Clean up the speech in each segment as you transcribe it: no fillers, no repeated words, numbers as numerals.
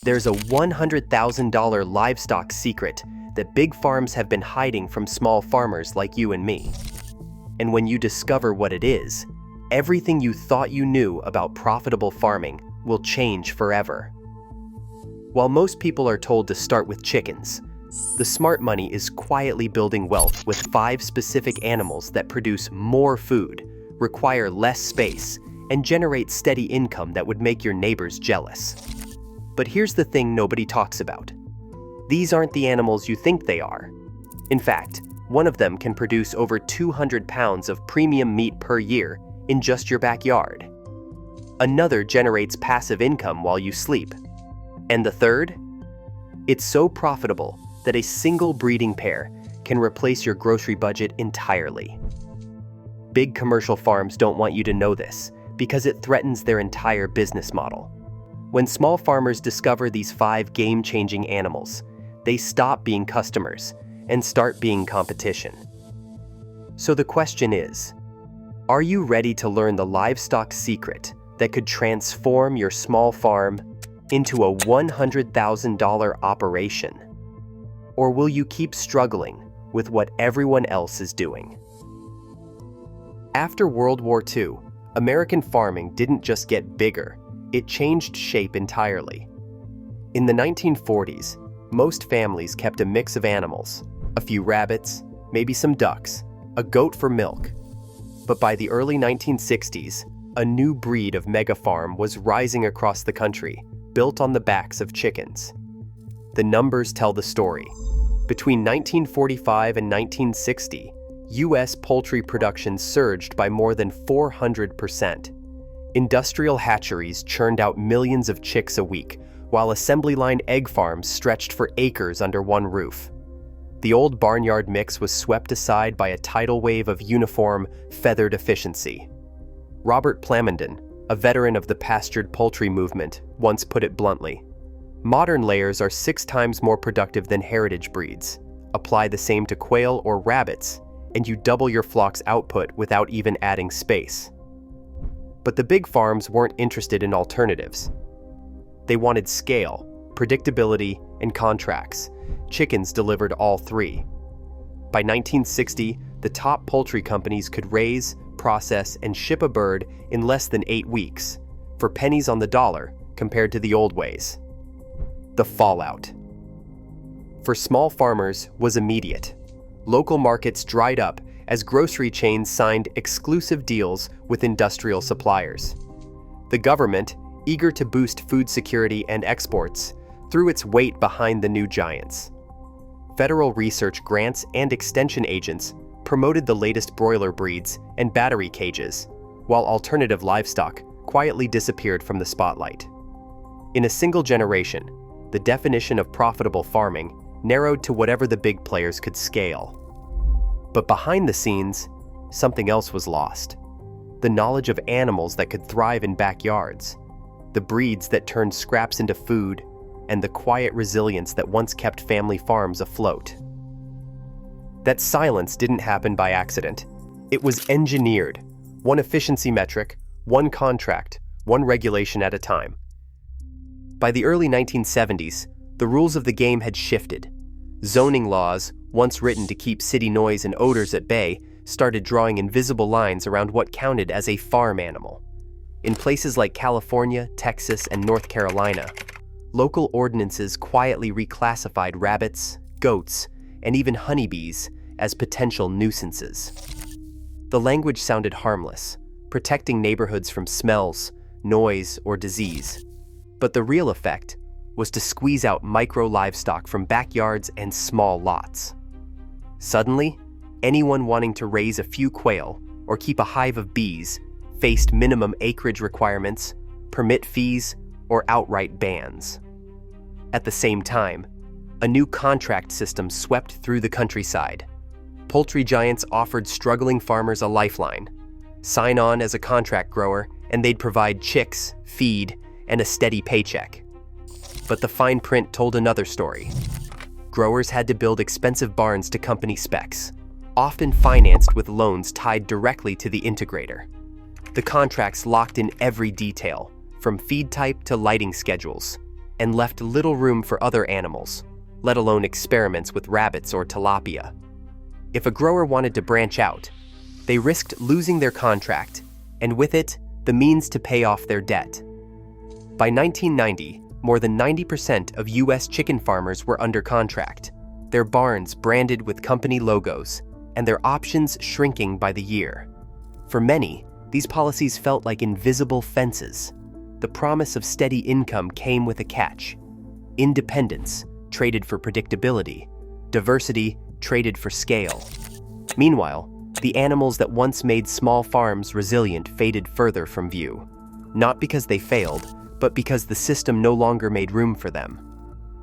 There's a $100,000 livestock secret that big farms have been hiding from small farmers like you and me. And when you discover what it is, everything you thought you knew about profitable farming will change forever. While most people are told to start with chickens, the smart money is quietly building wealth with 5 specific animals that produce more food, require less space, and generate steady income that would make your neighbors jealous. But here's the thing nobody talks about. These aren't the animals you think they are. In fact, one of them can produce over 200 pounds of premium meat per year in just your backyard. Another generates passive income while you sleep. And the third? It's so profitable that a single breeding pair can replace your grocery budget entirely. Big commercial farms don't want you to know this because it threatens their entire business model. When small farmers discover these 5 game-changing animals, they stop being customers and start being competition. So the question is, are you ready to learn the livestock secret that could transform your small farm into a $100,000 operation? Or will you keep struggling with what everyone else is doing? After World War II, American farming didn't just get bigger, it changed shape entirely. In the 1940s, most families kept a mix of animals, a few rabbits, maybe some ducks, a goat for milk. But by the early 1960s, a new breed of mega farm was rising across the country, built on the backs of chickens. The numbers tell the story. Between 1945 and 1960, U.S. poultry production surged by more than 400%. Industrial hatcheries churned out millions of chicks a week, while assembly line egg farms stretched for acres under one roof. The old barnyard mix was swept aside by a tidal wave of uniform, feathered efficiency. Robert Plamondon, a veteran of the pastured poultry movement, once put it bluntly, "Modern layers are 6 times more productive than heritage breeds. Apply the same to quail or rabbits, and you double your flock's output without even adding space." But the big farms weren't interested in alternatives. They wanted scale, predictability, and contracts. Chickens delivered all 3. By 1960, the top poultry companies could raise, process, and ship a bird in less than 8 weeks, for pennies on the dollar compared to the old ways. The fallout for small farmers was immediate. Local markets dried up as grocery chains signed exclusive deals with industrial suppliers. The government, eager to boost food security and exports, threw its weight behind the new giants. Federal research grants and extension agents promoted the latest broiler breeds and battery cages, while alternative livestock quietly disappeared from the spotlight. In a single generation, the definition of profitable farming narrowed to whatever the big players could scale. But behind the scenes, something else was lost. The knowledge of animals that could thrive in backyards, the breeds that turned scraps into food, and the quiet resilience that once kept family farms afloat. That silence didn't happen by accident. It was engineered, one efficiency metric, one contract, one regulation at a time. By the early 1970s, the rules of the game had shifted. Zoning laws, once written to keep city noise and odors at bay, started drawing invisible lines around what counted as a farm animal. In places like California, Texas, and North Carolina, local ordinances quietly reclassified rabbits, goats, and even honeybees as potential nuisances. The language sounded harmless, protecting neighborhoods from smells, noise, or disease. But the real effect was to squeeze out micro-livestock from backyards and small lots. Suddenly, anyone wanting to raise a few quail or keep a hive of bees faced minimum acreage requirements, permit fees, or outright bans. At the same time, a new contract system swept through the countryside. Poultry giants offered struggling farmers a lifeline. Sign on as a contract grower, and they'd provide chicks, feed, and a steady paycheck. But the fine print told another story. Growers had to build expensive barns to company specs, often financed with loans tied directly to the integrator. The contracts locked in every detail, from feed type to lighting schedules, and left little room for other animals, let alone experiments with rabbits or tilapia. If a grower wanted to branch out, they risked losing their contract, and with it, the means to pay off their debt. By 1990, more than 90% of U.S. chicken farmers were under contract, their barns branded with company logos, and their options shrinking by the year. For many, these policies felt like invisible fences. The promise of steady income came with a catch. Independence traded for predictability, diversity traded for scale. Meanwhile, the animals that once made small farms resilient faded further from view, not because they failed, but because the system no longer made room for them.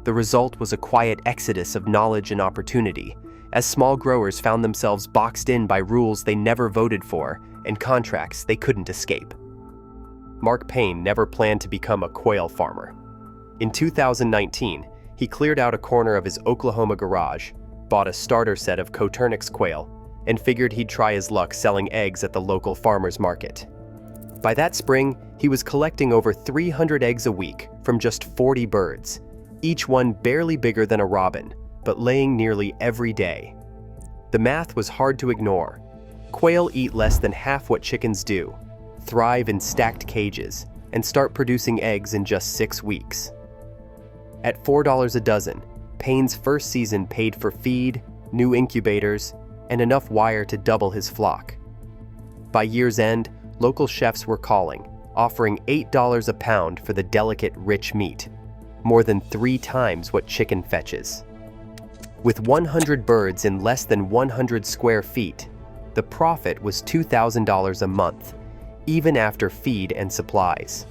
The result was a quiet exodus of knowledge and opportunity, as small growers found themselves boxed in by rules they never voted for and contracts they couldn't escape. Mark Payne never planned to become a quail farmer. In 2019, he cleared out a corner of his Oklahoma garage, bought a starter set of Coturnix quail, and figured he'd try his luck selling eggs at the local farmer's market. By that spring, he was collecting over 300 eggs a week from just 40 birds, each one barely bigger than a robin, but laying nearly every day. The math was hard to ignore. Quail eat less than half what chickens do, thrive in stacked cages, and start producing eggs in just 6 weeks. At $4 a dozen, Payne's first season paid for feed, new incubators, and enough wire to double his flock. By year's end, local chefs were calling, offering $8 a pound for the delicate, rich meat, more than 3 times what chicken fetches. With 100 birds in less than 100 square feet, the profit was $2,000 a month, even after feed and supplies.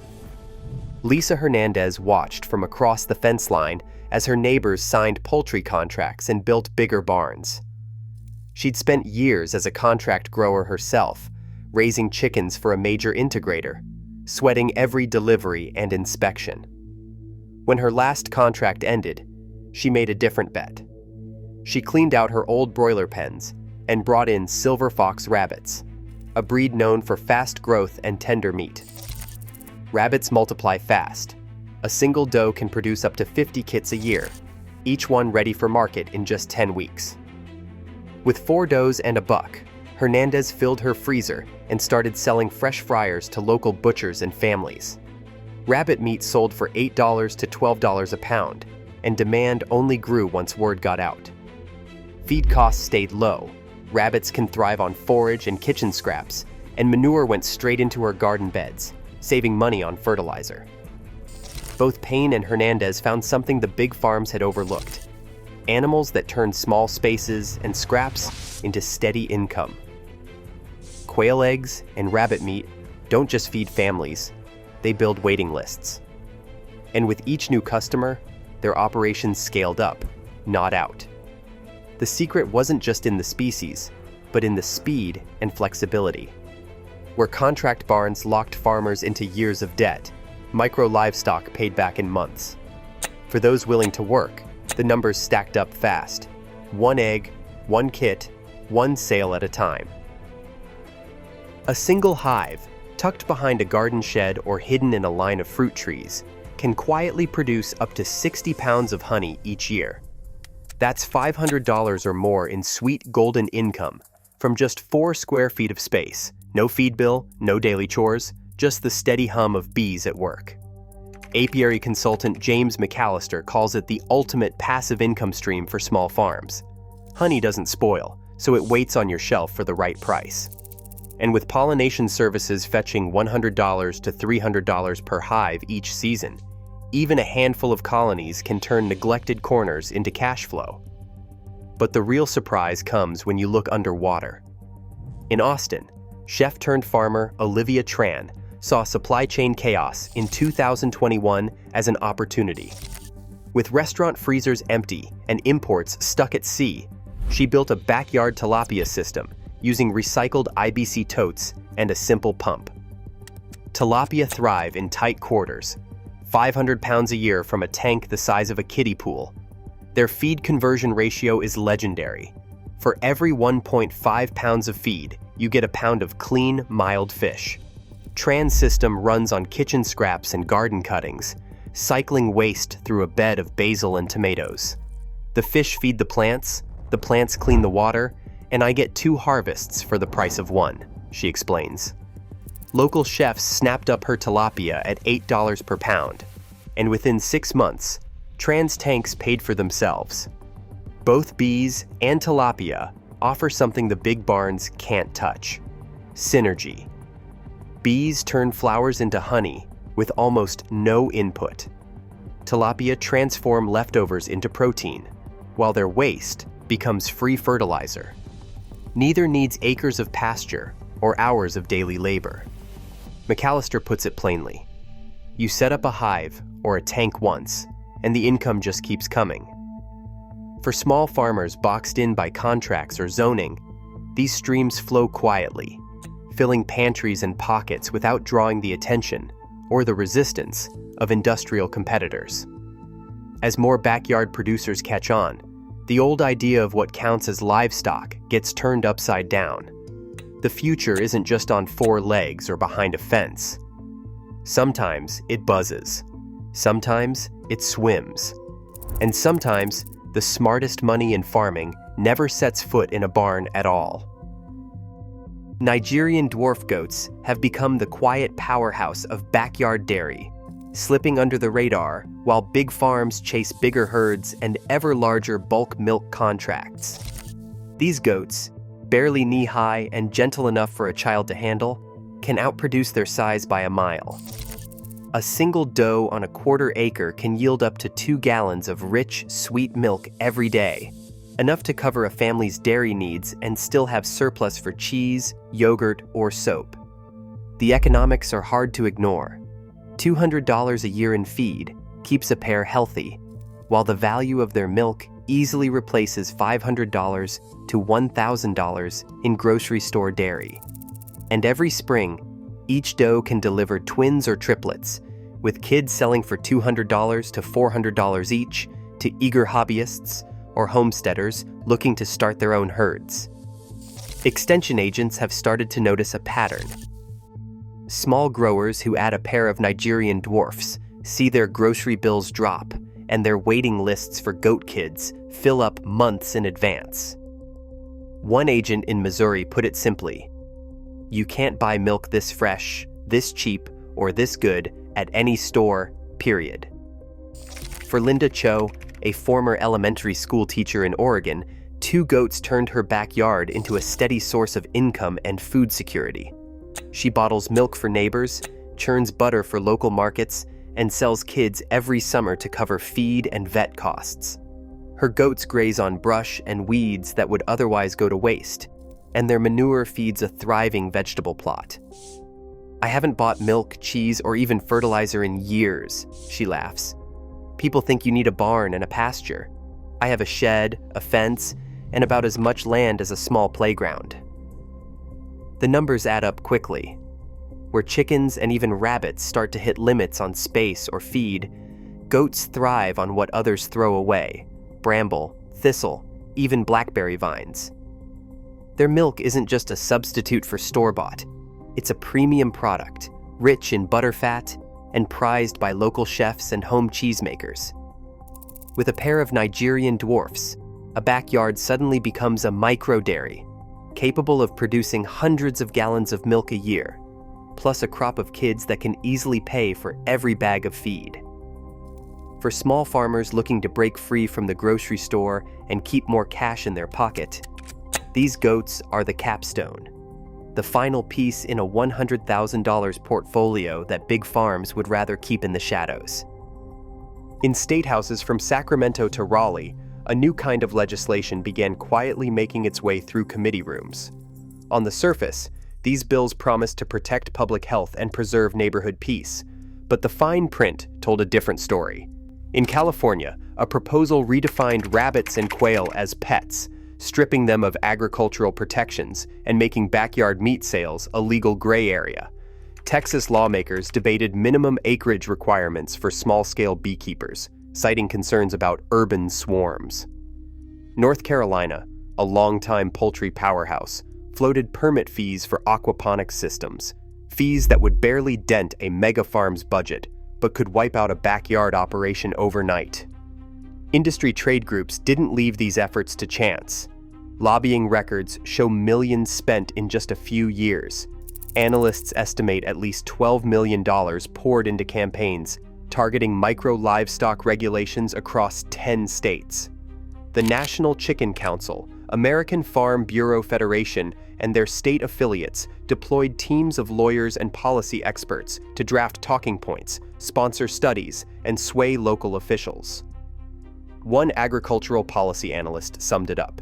Lisa Hernandez watched from across the fence line as her neighbors signed poultry contracts and built bigger barns. She'd spent years as a contract grower herself, raising chickens for a major integrator, sweating every delivery and inspection. When her last contract ended, she made a different bet. She cleaned out her old broiler pens and brought in silver fox rabbits, a breed known for fast growth and tender meat. Rabbits multiply fast. A single doe can produce up to 50 kits a year, each one ready for market in just 10 weeks. With 4 does and a buck, Hernandez filled her freezer and started selling fresh fryers to local butchers and families. Rabbit meat sold for $8 to $12 a pound, and demand only grew once word got out. Feed costs stayed low. Rabbits can thrive on forage and kitchen scraps, and manure went straight into her garden beds, saving money on fertilizer. Both Payne and Hernandez found something the big farms had overlooked: animals that turned small spaces and scraps into steady income. Quail eggs and rabbit meat don't just feed families, they build waiting lists. And with each new customer, their operations scaled up, not out. The secret wasn't just in the species, but in the speed and flexibility. Where contract barns locked farmers into years of debt, micro livestock paid back in months. For those willing to work, the numbers stacked up fast. 1 egg, 1 kit, 1 sale at a time. A single hive, tucked behind a garden shed or hidden in a line of fruit trees, can quietly produce up to 60 pounds of honey each year. That's $500 or more in sweet golden income from just 4 square feet of space. No feed bill, no daily chores, just the steady hum of bees at work. Apiary consultant James McAllister calls it the ultimate passive income stream for small farms. Honey doesn't spoil, so it waits on your shelf for the right price. And with pollination services fetching $100 to $300 per hive each season, even a handful of colonies can turn neglected corners into cash flow. But the real surprise comes when you look underwater. In Austin, chef-turned-farmer Olivia Tran saw supply chain chaos in 2021 as an opportunity. With restaurant freezers empty and imports stuck at sea, she built a backyard tilapia system using recycled IBC totes and a simple pump. Tilapia thrive in tight quarters, 500 pounds a year from a tank the size of a kiddie pool. Their feed conversion ratio is legendary. For every 1.5 pounds of feed, you get a pound of clean, mild fish. Tran's system runs on kitchen scraps and garden cuttings, cycling waste through a bed of basil and tomatoes. The fish feed the plants clean the water, and I get 2 harvests for the price of 1, she explains. Local chefs snapped up her tilapia at $8 per pound, and within 6 months, trans tanks paid for themselves. Both bees and tilapia offer something the big barns can't touch: synergy. Bees turn flowers into honey with almost no input. Tilapia transform leftovers into protein, while their waste becomes free fertilizer. Neither needs acres of pasture or hours of daily labor. McAllister puts it plainly: you set up a hive or a tank once, and the income just keeps coming. For small farmers boxed in by contracts or zoning, these streams flow quietly, filling pantries and pockets without drawing the attention or the resistance of industrial competitors. As more backyard producers catch on, the old idea of what counts as livestock gets turned upside down. The future isn't just on 4 legs or behind a fence. Sometimes it buzzes, sometimes it swims, and sometimes the smartest money in farming never sets foot in a barn at all. Nigerian dwarf goats have become the quiet powerhouse of backyard dairy, slipping under the radar while big farms chase bigger herds and ever larger bulk milk contracts. These goats, barely knee-high and gentle enough for a child to handle, can outproduce their size by a mile. A single doe on a 1/4 acre can yield up to 2 gallons of rich, sweet milk every day, enough to cover a family's dairy needs and still have surplus for cheese, yogurt, or soap. The economics are hard to ignore. $200 a year in feed keeps a pair healthy, while the value of their milk easily replaces $500 to $1,000 in grocery store dairy. And every spring, each doe can deliver twins or triplets, with kids selling for $200 to $400 each to eager hobbyists or homesteaders looking to start their own herds. Extension agents have started to notice a pattern. Small growers who add a pair of Nigerian dwarfs see their grocery bills drop and their waiting lists for goat kids fill up months in advance. One agent in Missouri put it simply: you can't buy milk this fresh, this cheap, or this good at any store, period. For Linda Cho, a former elementary school teacher in Oregon, 2 goats turned her backyard into a steady source of income and food security. She bottles milk for neighbors, churns butter for local markets, and sells kids every summer to cover feed and vet costs. Her goats graze on brush and weeds that would otherwise go to waste, and their manure feeds a thriving vegetable plot. I haven't bought milk, cheese, or even fertilizer in years, she laughs. People think you need a barn and a pasture. I have a shed, a fence, and about as much land as a small playground. The numbers add up quickly. Where chickens and even rabbits start to hit limits on space or feed, goats thrive on what others throw away: bramble, thistle, even blackberry vines. Their milk isn't just a substitute for store-bought. It's a premium product, rich in butterfat and prized by local chefs and home cheesemakers. With a pair of Nigerian dwarfs, a backyard suddenly becomes a micro-dairy, capable of producing hundreds of gallons of milk a year, plus a crop of kids that can easily pay for every bag of feed. For small farmers looking to break free from the grocery store and keep more cash in their pocket, these goats are the capstone, the final piece in a $100,000 portfolio that big farms would rather keep in the shadows. In state houses from Sacramento to Raleigh, a new kind of legislation began quietly making its way through committee rooms. On the surface, these bills promised to protect public health and preserve neighborhood peace, but the fine print told a different story. In California, a proposal redefined rabbits and quail as pets, stripping them of agricultural protections and making backyard meat sales a legal gray area. Texas lawmakers debated minimum acreage requirements for small-scale beekeepers, citing concerns about urban swarms. North Carolina, a longtime poultry powerhouse, floated permit fees for aquaponics systems, fees that would barely dent a mega farm's budget, but could wipe out a backyard operation overnight. Industry trade groups didn't leave these efforts to chance. Lobbying records show millions spent in just a few years. Analysts estimate at least $12 million poured into campaigns targeting micro-livestock regulations across 10 states. The National Chicken Council, American Farm Bureau Federation, and their state affiliates deployed teams of lawyers and policy experts to draft talking points, sponsor studies, and sway local officials. One agricultural policy analyst summed it up.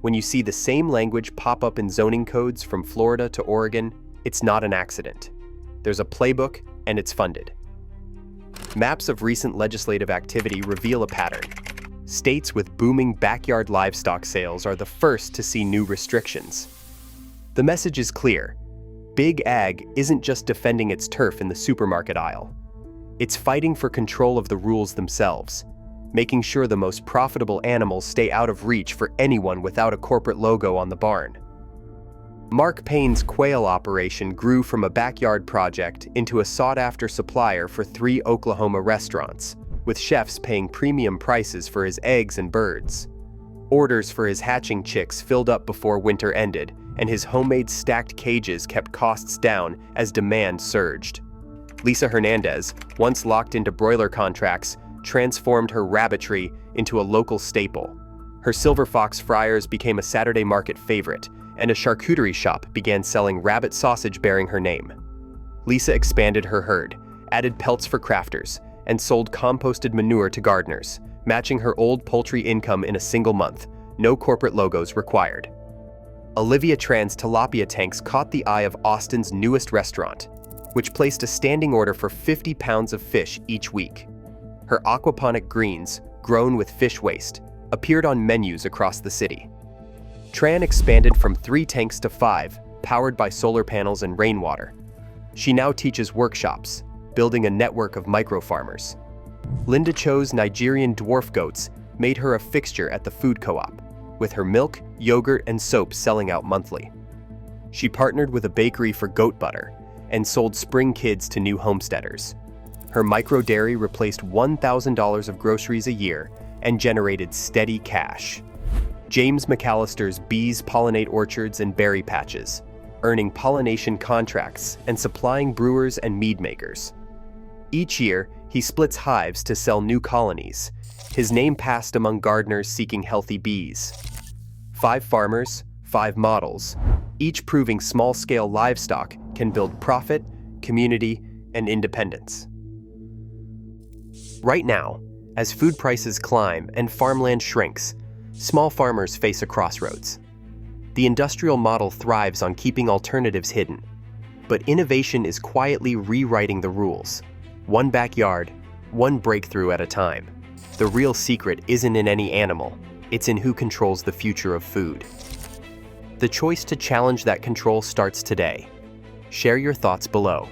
When you see the same language pop up in zoning codes from Florida to Oregon, it's not an accident. There's a playbook, and it's funded. Maps of recent legislative activity reveal a pattern. States with booming backyard livestock sales are the first to see new restrictions. The message is clear. Big Ag isn't just defending its turf in the supermarket aisle. It's fighting for control of the rules themselves, making sure the most profitable animals stay out of reach for anyone without a corporate logo on the barn. Mark Payne's quail operation grew from a backyard project into a sought-after supplier for 3 Oklahoma restaurants, with chefs paying premium prices for his eggs and birds. Orders for his hatching chicks filled up before winter ended, and his homemade stacked cages kept costs down as demand surged. Lisa Hernandez, once locked into broiler contracts, transformed her rabbitry into a local staple. Her Silver Fox fryers became a Saturday market favorite, and a charcuterie shop began selling rabbit sausage bearing her name. Lisa expanded her herd, added pelts for crafters, and sold composted manure to gardeners, matching her old poultry income in a single month, no corporate logos required. Olivia Tran's tilapia tanks caught the eye of Austin's newest restaurant, which placed a standing order for 50 pounds of fish each week. Her aquaponic greens, grown with fish waste, appeared on menus across the city. Tran expanded from 3 tanks to 5, powered by solar panels and rainwater. She now teaches workshops, building a network of micro-farmers. Linda Cho's Nigerian dwarf goats made her a fixture at the food co-op, with her milk, yogurt, and soap selling out monthly. She partnered with a bakery for goat butter and sold spring kids to new homesteaders. Her micro-dairy replaced $1,000 of groceries a year and generated steady cash. James McAllister's bees pollinate orchards and berry patches, earning pollination contracts and supplying brewers and mead makers. Each year, he splits hives to sell new colonies, his name passed among gardeners seeking healthy bees. 5 farmers, 5 models, each proving small-scale livestock can build profit, community, and independence. Right now, as food prices climb and farmland shrinks, small farmers face a crossroads. The industrial model thrives on keeping alternatives hidden, but innovation is quietly rewriting the rules. One backyard, one breakthrough at a time. The real secret isn't in any animal, it's in who controls the future of food. The choice to challenge that control starts today. Share your thoughts below.